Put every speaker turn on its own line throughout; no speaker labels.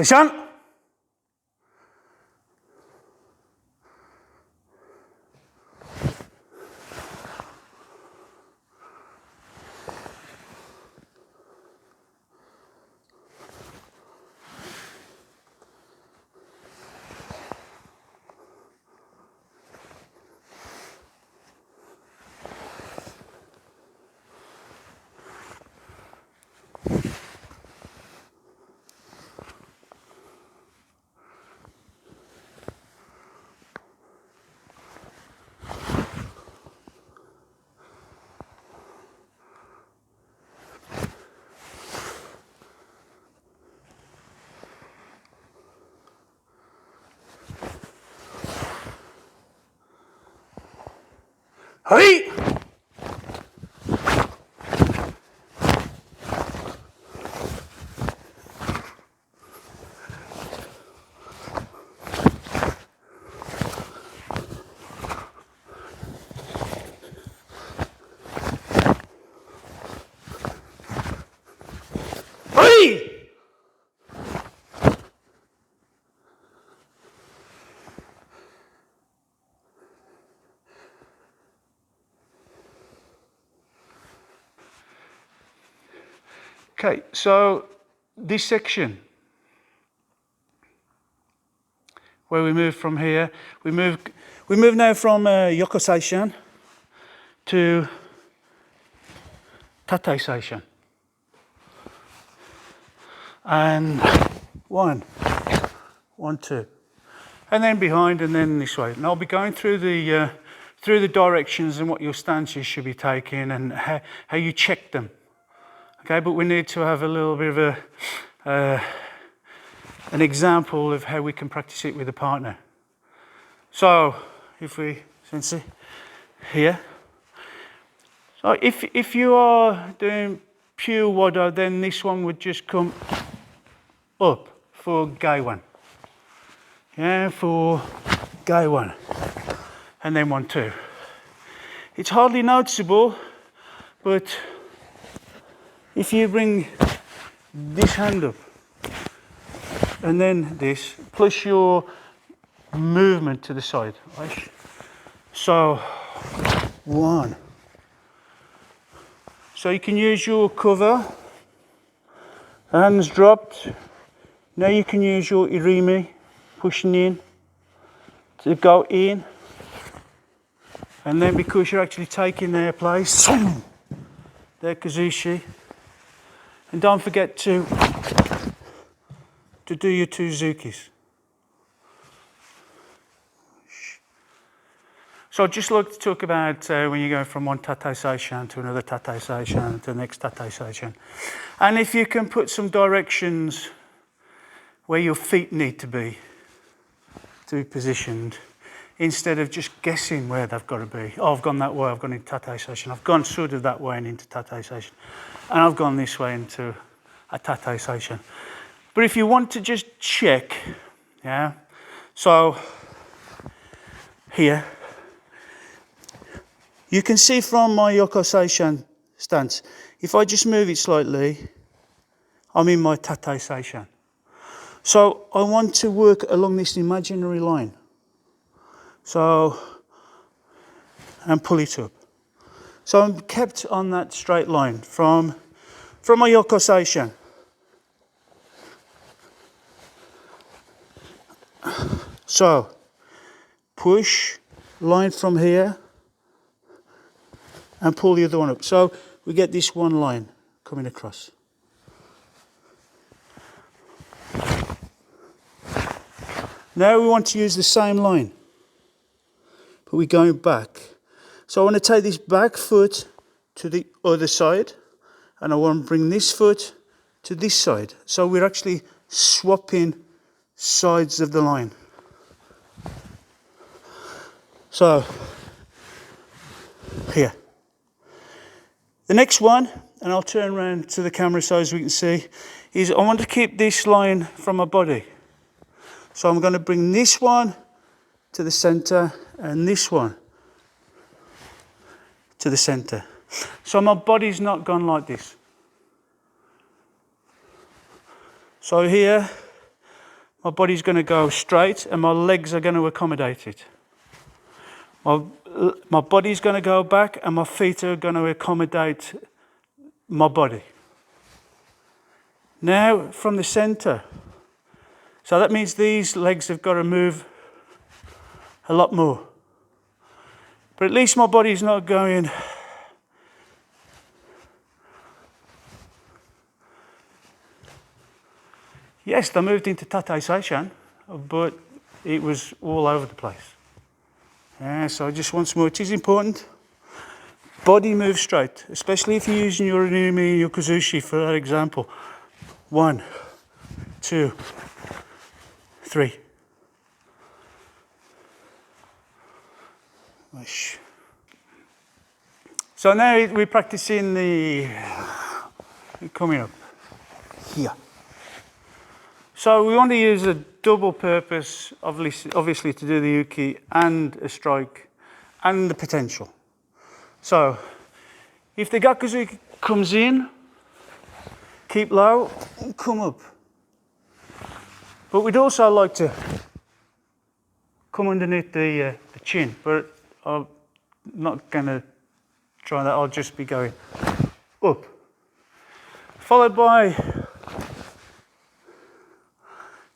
Session. Hey! Hey! Okay, so this section where we move from here, we move now from Yokosai-shan to Tatai-sai-shan. And one, two, and then behind, and then this way. And I'll be going through the directions and what your stances should be taking and how you check them. Okay, but we need to have a little bit of an example of how we can practice it with a partner. So if we see here, so if you are doing pure wado, then this one would just come up for Gai-wan. Yeah, for Gai-wan, and then 1, 2. It's hardly noticeable, but if you bring this hand up and then this, plus your movement to the side, right? So 1. So you can use your cover, hands dropped. Now you can use your irimi, pushing in to go in, and then because you're actually taking their place, their kazushi, and don't forget to do your 2 zukis. So I'd just like to talk about when you go from one Tatai-sai-shan to another Tatai-sai-shan to the next Tatai-sai-shan. And if you can put some directions where your feet need to be positioned, instead of just guessing where they've got to be. Oh, I've gone that way, I've gone into Tatai-sai-shan. I've gone sort of that way and into Tatai-sai-shan. And I've gone this way into a Tatai-sai-shan. But if you want to just check, yeah, so here, you can see from my Yokosai-shan stance, if I just move it slightly, I'm in my Tatai-sai-shan. So I want to work along this imaginary line. So, and pull it up. So I'm kept on that straight line from my Yokosai-shan. So, push, line from here, and pull the other one up. So we get this one line coming across. Now we want to use the same line, but we're going back. So I want to take this back foot to the other side, and I want to bring this foot to this side. So we're actually swapping sides of the line. So, here. The next one, and I'll turn around to the camera so as we can see, is I want to keep this line from my body. So I'm going to bring this one to the center and this one to the center. So my body's not gone like this. So here, my body's going to go straight and my legs are going to accommodate it. My body's going to go back and my feet are going to accommodate my body. Now from the center. So that means these legs have got to move a lot more. But at least my body's not going yes, they moved into Tate Seishan, but it was all over the place. Yeah, so just once more, it is important. Body moves straight, especially if you're using your Anumi and your Kuzushi for that example. 1, 2, 3. So now we're practicing the coming up here. So we want to use a double purpose, obviously to do the uke and a strike and the potential. So if the Gakuzuki comes in, keep low and come up. But we'd also like to come underneath the chin, but I'm not going to try that. I'll just be going up. Followed by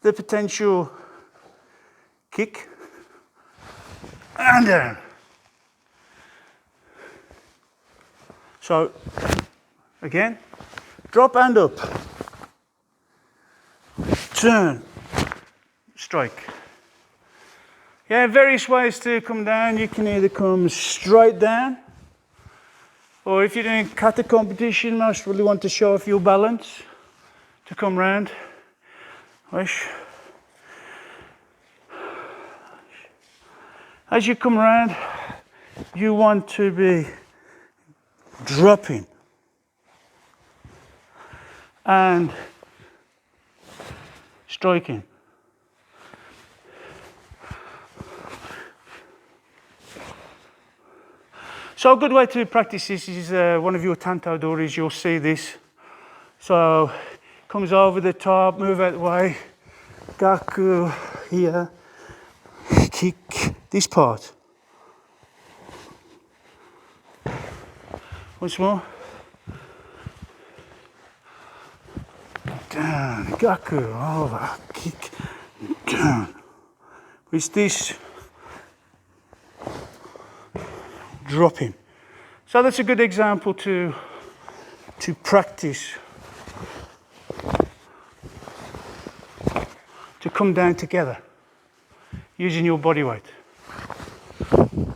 the potential kick and down. So again, drop and up, turn, strike. Yeah, various ways to come down. You can either come straight down, or if you're doing kata competition, most really want to show off your balance to come round. As you come around, you want to be dropping and striking. So a good way to practice this is one of your Tanto doris, you'll see this. So comes over the top, move out the way, Gaku here, kick this part. Once more. Down, Gaku, over, kick, down. With this dropping. So that's a good example to practice. To come down together using your body weight. And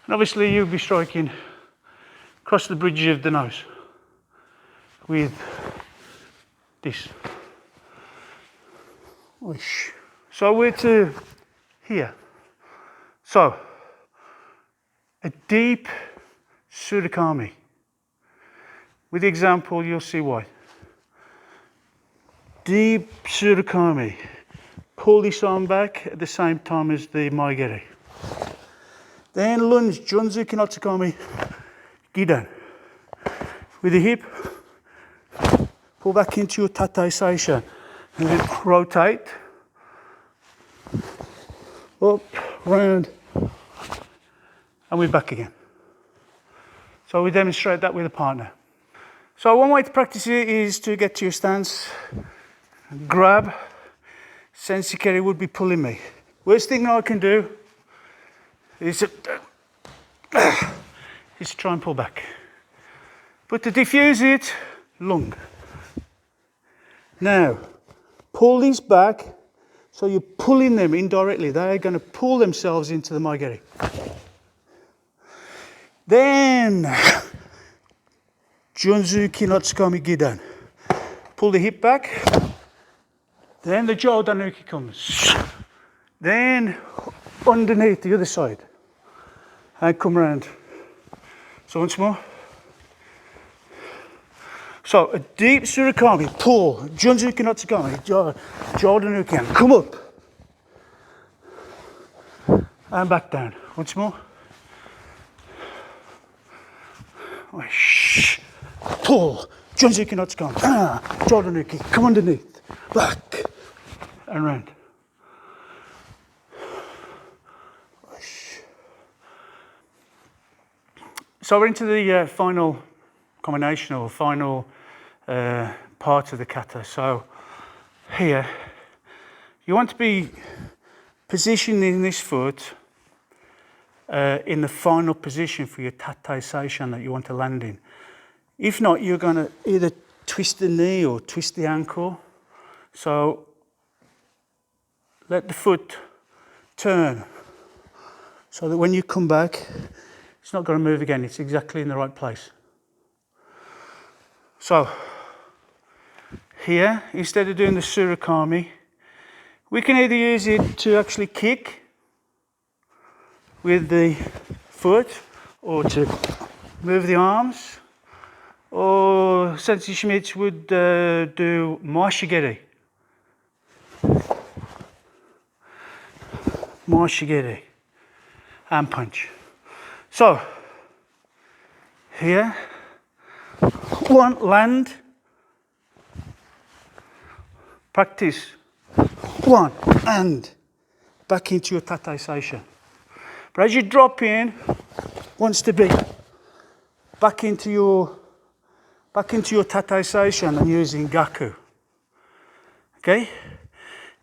obviously you'll be striking across the bridge of the nose with this. So we're to here. So a deep Surikami. With the example you'll see why. Deep Surikami. Pull this arm back at the same time as the Maigeri. Then lunge, Junzuki no Tsukami, Gidan. With the hip, pull back into your Tate Seishan. And then rotate. Up, round, and we're back again. So we demonstrate that with a partner. So one way to practice it is to get to your stance. Grab, Sensei Keri would be pulling me. Worst thing I can do is to try and pull back. But to diffuse it, lung. Now, pull these back, so you're pulling them indirectly. They're going to pull themselves into the Maigeri. Then, Junzuki no Tsukami Gidan. Pull the hip back. Then the Jodanuki comes. Then underneath the other side. And come round. So once more. So a deep Surikami, pull, Junzuki no Tsukami, Jodanuki, and come up. And back down. Once more. Pull, Junzuki no Tsukami, Jodanuki, come underneath. back, and round. So we're into the final combination or final part of the kata. So here, you want to be positioning this foot in the final position for your tatai seishan that you want to land in. If not, you're going to either twist the knee or twist the ankle. So let the foot turn so that when you come back, it's not going to move again. It's exactly in the right place. So here, instead of doing the Surakami, we can either use it to actually kick with the foot or to move the arms, or Sensei Schmitz would do Maeshigiri. Maeshigiri and punch. So here, one, land, practice, one, and back into your tatai seishan. But as you drop in, wants to be back into your tatai seishan and using gaku. Okay?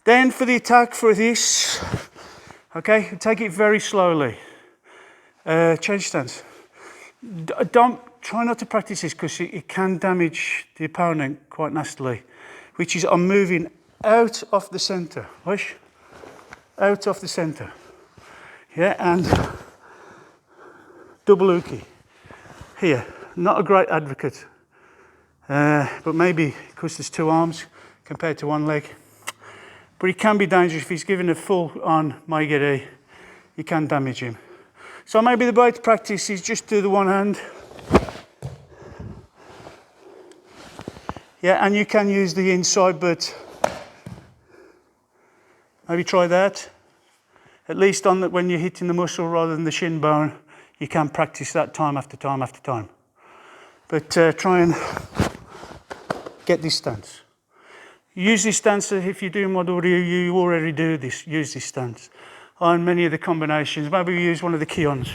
Then for the attack for this, okay, take it very slowly. Change stance. Don't try not to practice this because it can damage the opponent quite nastily, which is I'm moving out of the center. Push. Out of the center. Yeah, and double uki. Here, not a great advocate, but maybe because there's two arms compared to one leg. But it can be dangerous if he's given a full on maegiri, you can damage him. So maybe the way to practice is just do the one hand. Yeah, and you can use the inside, but maybe try that. At least on the, when you're hitting the muscle rather than the shin bone, you can practice that time after time after time. But try and get this stance. Use this stance if you're doing Modoryu, you already do this, use this stance. On many of the combinations, maybe we use one of the Kions.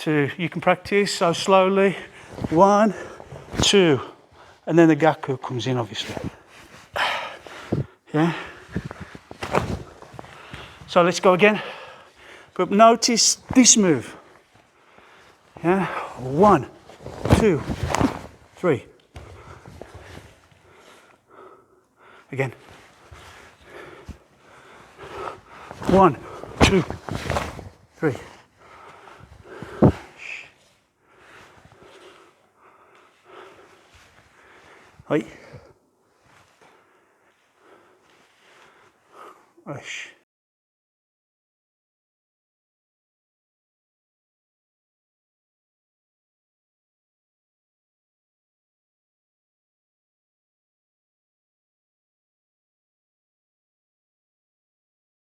You can practice, so slowly, 1, 2, and then the Gaku comes in obviously. Yeah. So let's go again. But notice this move. Yeah. 1, 2, 3. Again. 1, 2, 3. Right. Rush.